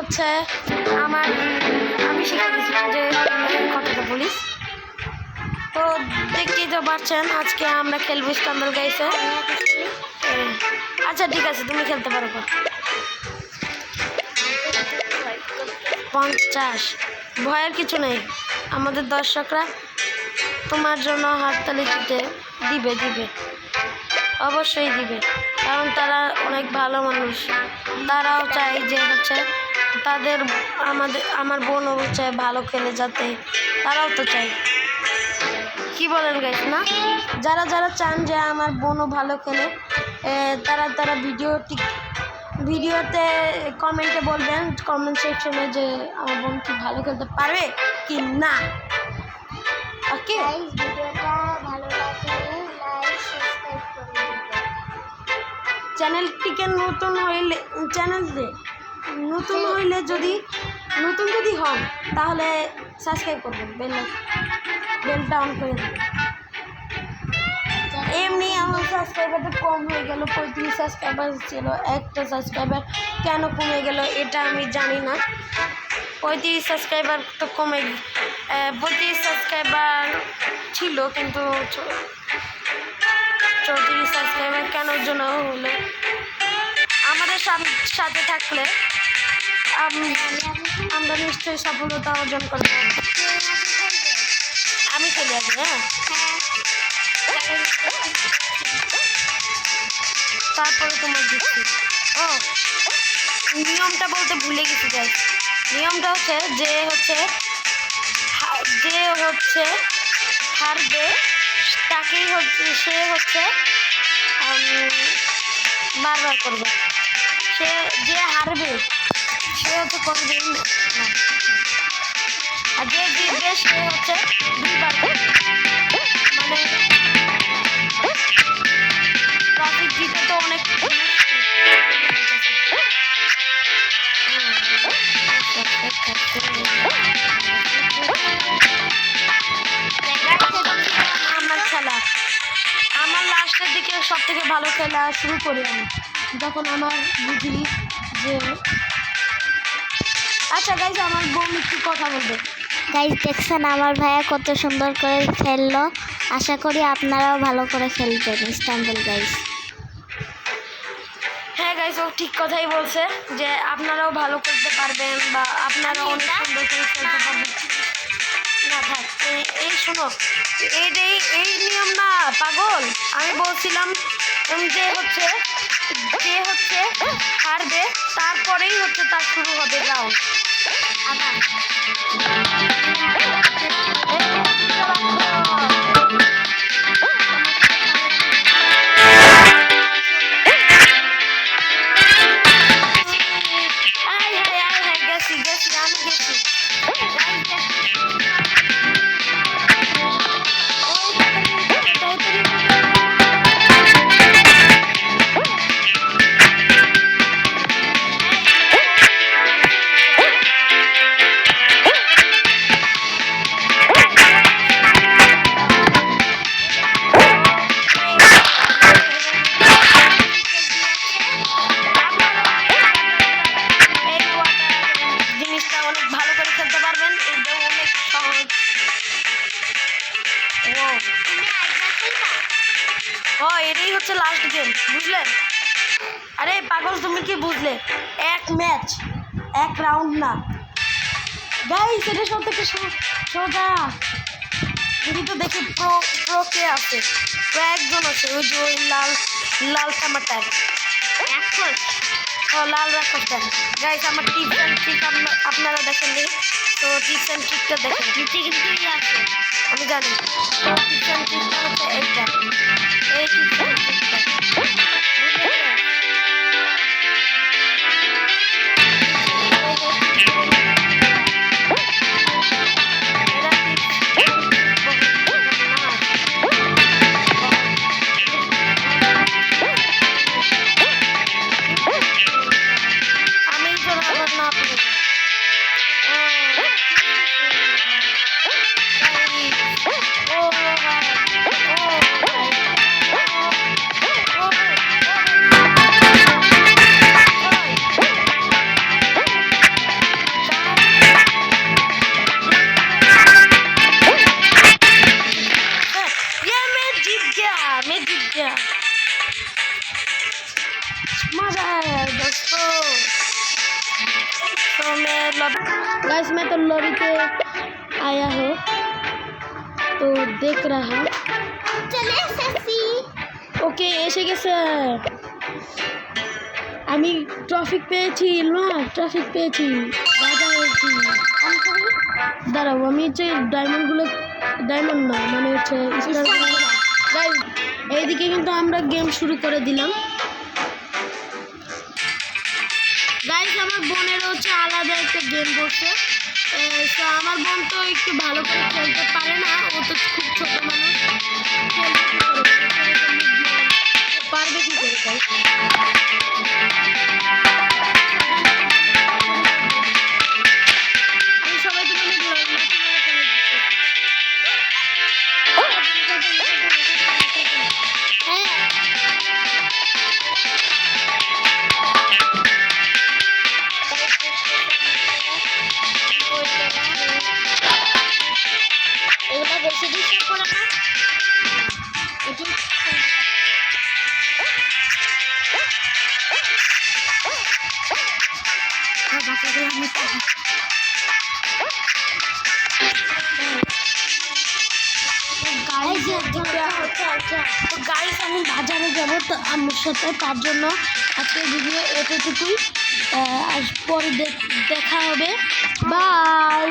হচ্ছে আমি শিখে গেছিলাম যে কথাটা বলিস। তো দেখতেই তো পারছেন আজকে আমরা খেলবো ইস্তাম্বুল গাইসে। আচ্ছা ঠিক আছে, তুমি খেলতে পারো। 50 ভয়ের কিছু নেই, আমাদের দর্শকরা তোমার জন্য হাততালি দিবে অবশ্যই দিবে, কারণ তারা অনেক ভালো মানুষ। তারাও চায় যে হচ্ছে আমার বোনও চায় ভালো খেলে, যাতে তারাও তো চায়। কি বলেন গাইস না? যারা চান যে আমার বোনও ভালো খেলে, তারা ভিডিওতে কমেন্টে বলবেন, কমেন্ট সেকশনে, যে আমার বোন কি ভালো খেলতে পারবে কি না। ওকে, ভিডিওটা ভালো লাগলে লাইক সাবস্ক্রাইব করে দিবেন। চ্যানেলটিকে নতুন হইলে যদি হন তাহলে সাবস্ক্রাইব করবেন, বেলটা অন করে দেবেন। এমনি আমার সাবস্ক্রাইবারটা কম হয়ে গেল, 35 সাবস্ক্রাইবার ছিল, একটা সাবস্ক্রাইবার কেন কমে গেল এটা আমি জানি না। 35 সাবস্ক্রাইবার তো 35 সাবস্ক্রাইবার ছিল, কিন্তু 34 সাবস্ক্রাইবার কেন জন্য হলো। আমাদের সাথে থাকলে আমরা নিশ্চয়ই সফলতা অর্জন করবো। আমি চলে আসবো। তারপরে তোমার দিচ্ছি। নিয়মটা বলতে ভুলে গেছি গাইস। নিয়মটা হচ্ছে যে হারবে তাকেই সে বারবার করবে। যে হারবে সে কোনদিন না, আর যে জিতবে সে 2বার। মানে ট্রফি জিতে তো অনেক আমার খেলা, আমার লাস্টের দিকে সব থেকে ভালো খেলা শুরু করি আমি, যখন আমার বুঝি যে আচ্ছা গাইজ, আমার বোন একটু কথা বলবে। গাইজ দেখছেন আমার ভাইয়া কত সুন্দর করে খেললো, আশা করি আপনারাও ভালো করে খেলবেন ইস্তাম্বুল গাইজ। হ্যাঁ গাইজ, ও ঠিক কথাই বলছে যে আপনারাও ভালো করতে পারবেন, বা আপনারাও অনেক সুন্দর করে খেলতে পারবেন। না থাক, এই শোনো, এই নিয়ম না পাগল। আমি বলছিলাম যে হারবে তারপরেই তার শুরু হবে রাউন্ড। এটাই হচ্ছে লাস্ট গেম, বুঝলেন? আরে পাগল, তুমি কি বুঝলে? এক ম্যাচ, এক রাউন্ড না গাইস, এটা সব থেকে সোজা। যদি তো দেখি প্রো কে আছে, একজন আছে, ওই যে ওই লাল টামাটার লাল রাখার গাইস। আমার টিপস অ্যান্ড ট্রিক আপনারা দেখেননি, তো টিপস অ্যান্ড ট্রিকটা দেখেন। নিচে কিন্তু আছে, আমি জানি। টিপস অ্যান্ড ট্রিকটা হচ্ছে এইটা, এই টিপস অ্যান্ড ট্রিকটা तो मैं गाइस मैं तो लॉबी पे आया हूँ तो देख रहा চলে এসেছি ওকে এসে গেছে আমি ট্রাফিক পেয়েছি না ট্রাফিক পেয়েছি রাজা হয়েছি দাঁড়াও আমি হচ্ছে ডায়মন্ড না মানে হচ্ছে গাইস এইদিকে কিন্তু আমরা গেম শুরু করে দিলাম গাইস আমার বোনের হচ্ছে আলাদা একটা গেম বসে তো আমার বোন তো একটু ভালো করে খেলতে পারে না ও তো খুব ছোট মানুষ পারবে কি করে গাইস আমি সবাইকে বলে দিলাম এগুলো বেশি ডিস্টার্ব করে না এটি বাচ্চাগুলো আমি গাইস আমি বাজারে যাব তো আম্মুর সাথে তার জন্য আজকে ভিডিও এতটুকুই আর পরে দেখা হবে বাই